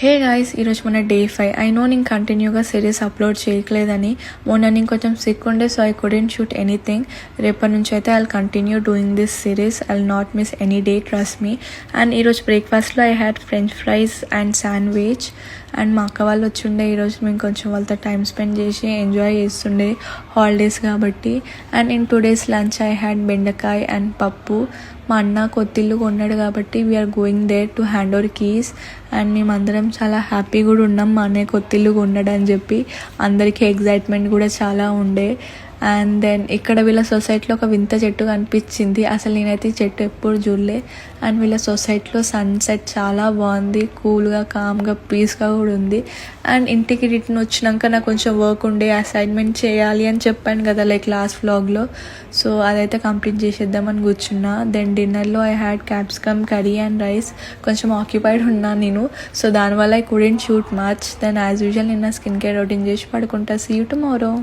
Hey guys, ఈరోజు మన day 5. I know నేను కంటిన్యూగా సిరీస్ అప్లోడ్ చేయట్లేదని. మొన్న నేను కొంచెం సిక్ ఉండే, so I couldn't shoot anything. రేపటి నుంచి అయితే I continue doing this series. I not miss any day, trust me. And ఈరోజు బ్రేక్ఫాస్ట్లో I had French fries and sandwich. And మా అక్క వాళ్ళు వచ్చిండే. ఈరోజు మేము కొంచెం వాళ్ళతో టైం స్పెండ్ చేసి ఎంజాయ్ చేస్తుండే, హాలిడేస్ కాబట్టి. And in today's lunch I had బెండకాయ అండ్ పప్పు. మా అన్న కొత్తిల్లు కొన్నాడు కాబట్టి we're going there to hand over keys. And మేమందరం చాలా హ్యాపీ కూడా ఉన్నాం మా అన్నయ్య కొత్తిల్లు కొన్నాడు అని చెప్పి. అందరికీ ఎగ్జైట్మెంట్ కూడా చాలా ఉండే. అండ్ దెన్ ఇక్కడ వీళ్ళ సొసైటీలో ఒక వింత చెట్టు కనిపించింది. అసలు నేనైతే ఈ చెట్టు ఎప్పుడు చూడలే. అండ్ వీళ్ళ సొసైటీలో సన్సెట్ చాలా బాగుంది, కూల్గా, కామ్గా, పీస్గా కూడా ఉంది. అండ్ ఇంటికి రిటర్న్ వచ్చినాక నాకు కొంచెం వర్క్ ఉండే, అసైన్మెంట్ చేయాలి అని చెప్పాను కదా లైక్ లాస్ట్ వ్లాగ్లో. సో అదైతే కంప్లీట్ చేసేద్దామని కూర్చున్నా. దెన్ డిన్నర్లో I had capsicum curry and rice. కొంచెం ఆక్యుపైడ్ ఉన్నాను నేను, సో దానివల్ల I couldn't shoot much. Then as usual నిన్న స్కిన్ కేర్ రొటీన్ చేసి పడుకుంటా. See you tomorrow.